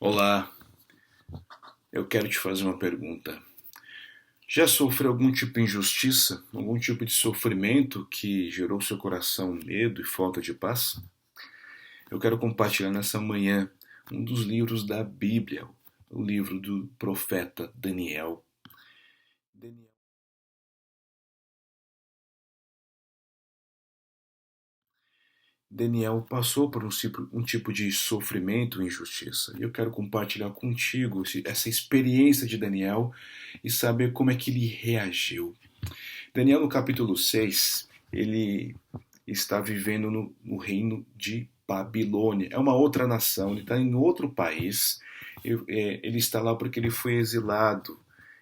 Olá, eu quero te fazer uma pergunta. Já sofreu algum tipo de injustiça, algum tipo de sofrimento que gerou seu coração medo e falta de paz? Eu quero compartilhar nessa manhã um dos livros da Bíblia, o livro do profeta Daniel. Daniel passou por um tipo de sofrimento e injustiça. E eu quero compartilhar contigo essa experiência de Daniel e saber como é que ele reagiu. Daniel, no capítulo 6, ele está vivendo no reino de Babilônia. É uma outra nação, ele está em outro país. Ele está lá porque ele foi exilado.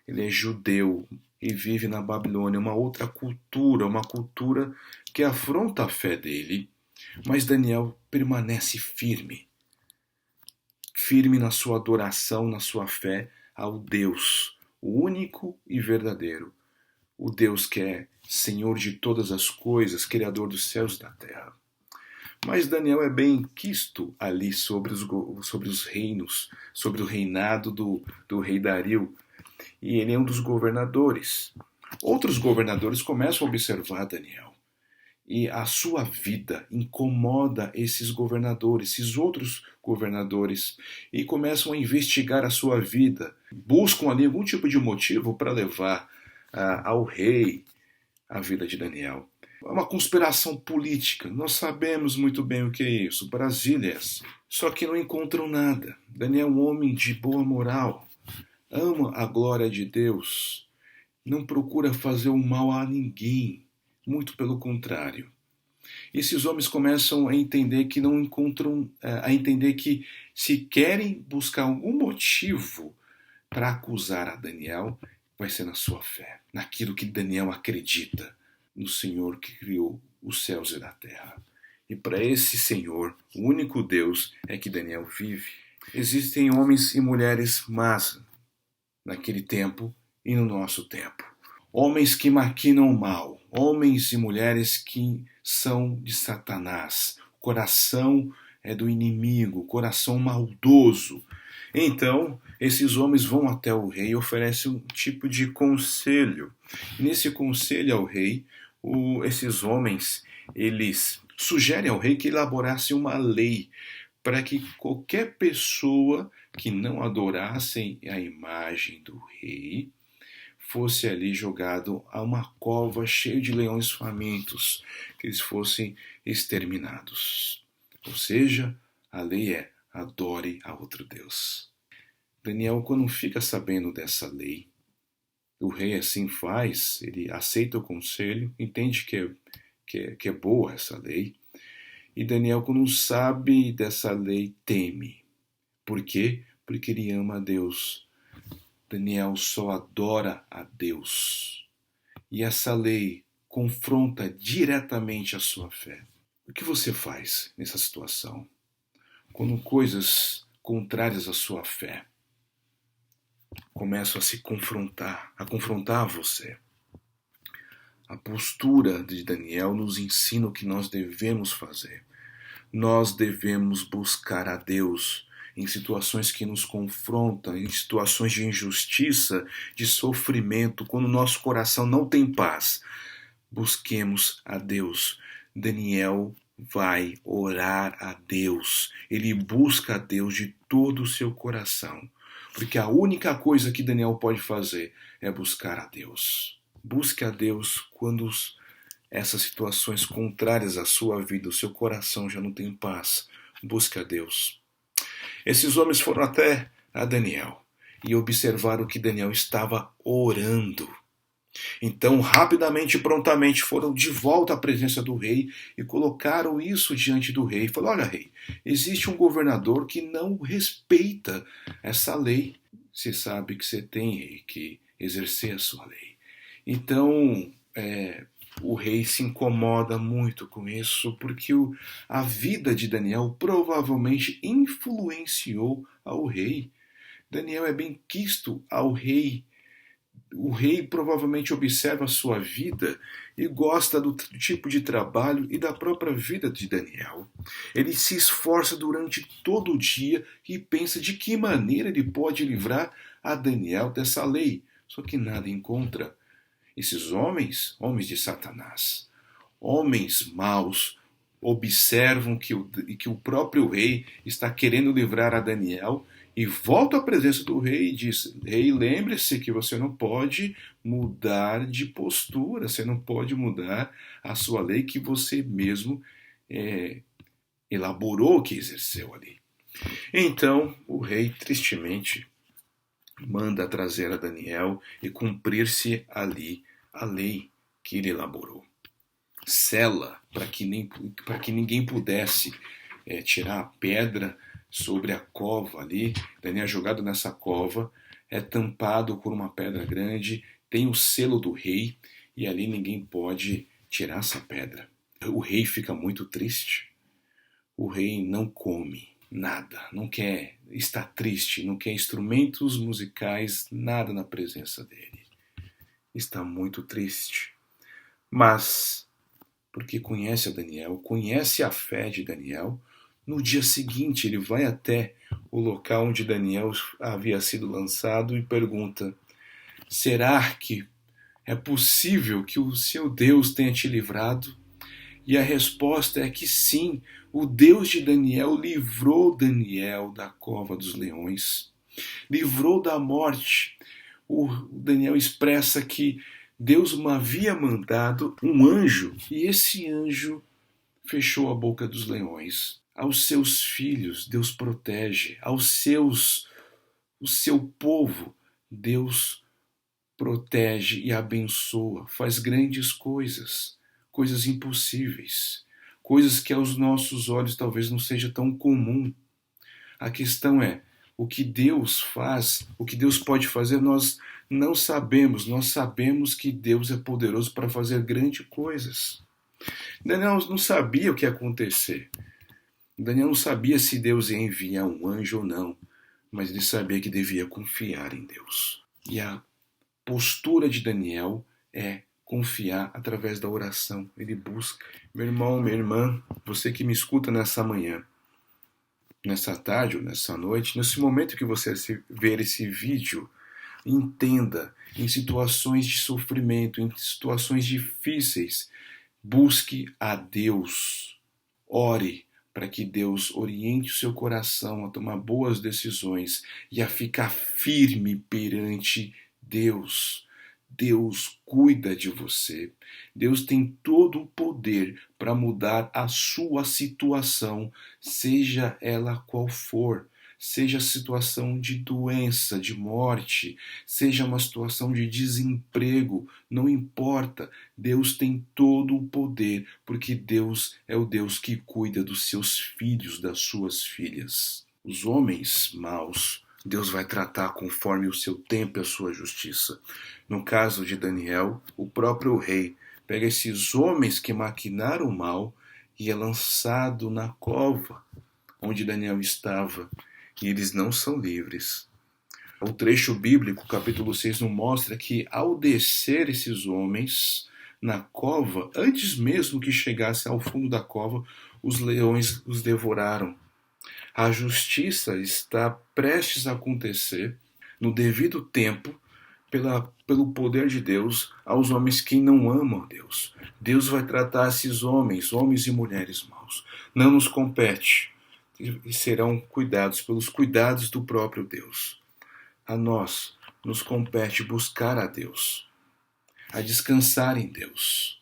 Ele é judeu e vive na Babilônia, uma outra cultura, uma cultura que afronta a fé dele. Mas Daniel permanece firme, firme na sua adoração, na sua fé ao Deus, o único e verdadeiro, o Deus que é Senhor de todas as coisas, Criador dos céus e da terra. Mas Daniel é bem quisto ali sobre os reinos, sobre o reinado do rei Dario, e ele é um dos governadores. Outros governadores começam a observar Daniel, e a sua vida incomoda esses governadores, esses outros governadores, e começam a investigar a sua vida, buscam ali algum tipo de motivo para levar ao rei a vida de Daniel. É uma conspiração política, nós sabemos muito bem o que é isso, Brasílias. Só que não encontram nada. Daniel é um homem de boa moral, ama a glória de Deus, não procura fazer o mal a ninguém, muito pelo contrário. Esses homens começam a entender que não encontram, a entender que se querem buscar algum motivo para acusar a Daniel, vai ser na sua fé, naquilo que Daniel acredita, no Senhor que criou os céus e a terra. E para esse Senhor, o único Deus, é que Daniel vive. Existem homens e mulheres más naquele tempo e no nosso tempo. Homens que maquinam o mal, homens e mulheres que são de Satanás. O coração é do inimigo, coração maldoso. Então, esses homens vão até o rei e oferecem um tipo de conselho. E nesse conselho ao rei, esses homens, eles sugerem ao rei que elaborasse uma lei para que qualquer pessoa que não adorasse a imagem do rei fosse ali jogado a uma cova cheia de leões famintos, que eles fossem exterminados. Ou seja, a lei é: adore a outro Deus. Daniel, quando fica sabendo dessa lei, o rei assim faz, ele aceita o conselho, entende que é boa essa lei, e Daniel, quando sabe dessa lei, teme. Por quê? Porque ele ama a Deus. Daniel só adora a Deus. E essa lei confronta diretamente a sua fé. O que você faz nessa situação? Quando coisas contrárias à sua fé começam a confrontar você. A postura de Daniel nos ensina o que nós devemos fazer. Nós devemos buscar a Deus em situações que nos confrontam, em situações de injustiça, de sofrimento, quando nosso coração não tem paz. Busquemos a Deus. Daniel vai orar a Deus. Ele busca a Deus de todo o seu coração. Porque a única coisa que Daniel pode fazer é buscar a Deus. Busque a Deus quando essas situações contrárias à sua vida, o seu coração já não tem paz. Busque a Deus. Esses homens foram até a Daniel e observaram que Daniel estava orando. Então, rapidamente e prontamente foram de volta à presença do rei e colocaram isso diante do rei. Falaram: olha, rei, existe um governador que não respeita essa lei. Você sabe que você tem, rei, que exercer a sua lei. Então, o rei se incomoda muito com isso, porque a vida de Daniel provavelmente influenciou ao rei. Daniel é bem quisto ao rei O rei provavelmente observa a sua vida e gosta do tipo de trabalho e da própria vida de Daniel. Ele se esforça durante todo o dia e pensa de que maneira ele pode livrar a Daniel dessa lei. Só que nada encontra. Esses homens, homens de Satanás, homens maus, observam que o próprio rei está querendo livrar a Daniel e volta à presença do rei e diz: Rei, lembre-se que você não pode mudar de postura, você não pode mudar a sua lei que você mesmo elaborou, que exerceu ali. Então o rei, tristemente, manda trazer a Daniel e cumprir-se ali a lei que ele elaborou. Sela para que ninguém pudesse tirar a pedra sobre a cova ali. Daniel é jogado nessa cova, é tampado por uma pedra grande, tem o selo do rei e ali ninguém pode tirar essa pedra. O rei fica muito triste. O rei não come nada, não quer, está triste, não quer instrumentos musicais, nada na presença dele. Está muito triste. Mas, porque conhece a Daniel, conhece a fé de Daniel, no dia seguinte ele vai até o local onde Daniel havia sido lançado e pergunta: será que é possível que o seu Deus tenha te livrado? E a resposta é que sim, o Deus de Daniel livrou Daniel da cova dos leões, livrou da morte. O Daniel expressa que Deus me havia mandado um anjo e esse anjo fechou a boca dos leões. Aos seus filhos Deus protege, o seu povo Deus protege e abençoa, faz grandes coisas, coisas impossíveis, coisas que aos nossos olhos talvez não seja tão comum. A questão é, o que Deus faz, o que Deus pode fazer, nós não sabemos. Nós sabemos que Deus é poderoso para fazer grandes coisas. Daniel não sabia o que ia acontecer. Daniel não sabia se Deus ia enviar um anjo ou não, mas ele sabia que devia confiar em Deus. E a postura de Daniel é confiar através da oração. Ele busca. Meu irmão, minha irmã, você que me escuta nessa manhã, nessa tarde ou nessa noite, nesse momento que você ver esse vídeo, entenda, em situações de sofrimento, em situações difíceis, busque a Deus. Ore para que Deus oriente o seu coração a tomar boas decisões e a ficar firme perante Deus. Deus cuida de você. Deus tem todo o poder para mudar a sua situação, seja ela qual for. Seja a situação de doença, de morte, seja uma situação de desemprego, não importa. Deus tem todo o poder, porque Deus é o Deus que cuida dos seus filhos, das suas filhas. Os homens maus, Deus vai tratar conforme o seu tempo e a sua justiça. No caso de Daniel, o próprio rei pega esses homens que maquinaram o mal e é lançado na cova onde Daniel estava. E eles não são livres. O trecho bíblico, capítulo 6, nos mostra que ao descer esses homens na cova, antes mesmo que chegassem ao fundo da cova, os leões os devoraram. A justiça está prestes a acontecer no devido tempo pelo poder de Deus aos homens que não amam a Deus. Deus vai tratar esses homens e mulheres maus. Não nos compete. E serão cuidados pelos cuidados do próprio Deus. A nós nos compete buscar a Deus, a descansar em Deus,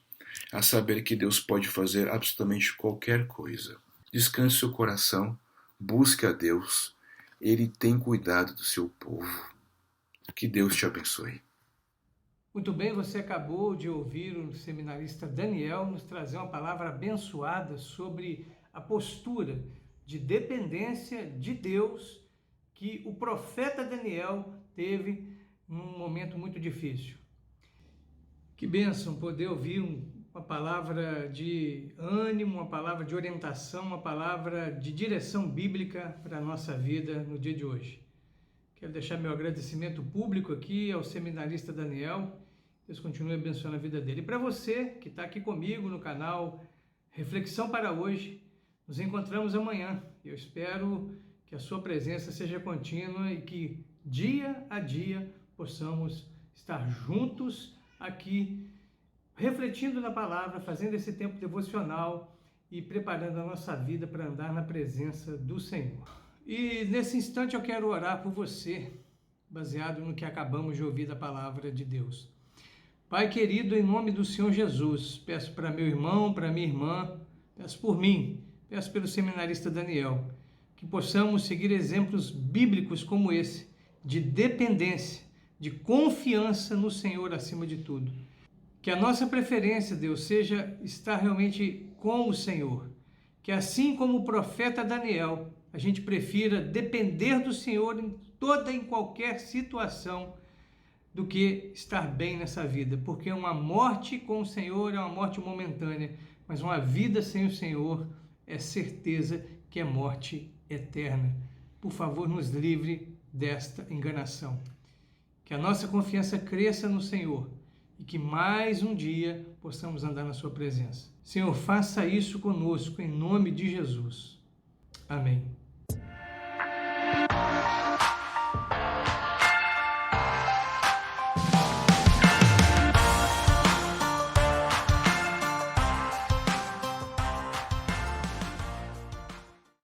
a saber que Deus pode fazer absolutamente qualquer coisa. Descanse seu coração, busque a Deus, Ele tem cuidado do seu povo. Que Deus te abençoe. Muito bem, você acabou de ouvir o seminarista Daniel nos trazer uma palavra abençoada sobre a postura de dependência de Deus que o profeta Daniel teve num momento muito difícil. Que bênção poder ouvir uma palavra de ânimo, uma palavra de orientação, uma palavra de direção bíblica para a nossa vida no dia de hoje. Quero deixar meu agradecimento público aqui ao seminarista Daniel. Deus continue abençoando a vida dele. E para você que está aqui comigo no canal Reflexão para Hoje, nos encontramos amanhã. Eu espero que a sua presença seja contínua e que dia a dia possamos estar juntos aqui, refletindo na palavra, fazendo esse tempo devocional e preparando a nossa vida para andar na presença do Senhor. E nesse instante eu quero orar por você, baseado no que acabamos de ouvir da palavra de Deus. Pai querido, em nome do Senhor Jesus, peço para meu irmão, para minha irmã, peço por mim, peço pelo seminarista Daniel, que possamos seguir exemplos bíblicos como esse, de dependência, de confiança no Senhor acima de tudo. Que a nossa preferência, Deus, seja estar realmente com o Senhor. Que assim como o profeta Daniel, a gente prefira depender do Senhor em toda e qualquer situação do que estar bem nessa vida. Porque uma morte com o Senhor é uma morte momentânea, mas uma vida sem o Senhor é certeza que é morte eterna. Por favor, nos livre desta enganação. Que a nossa confiança cresça no Senhor e que mais um dia possamos andar na sua presença. Senhor, faça isso conosco em nome de Jesus. Amém.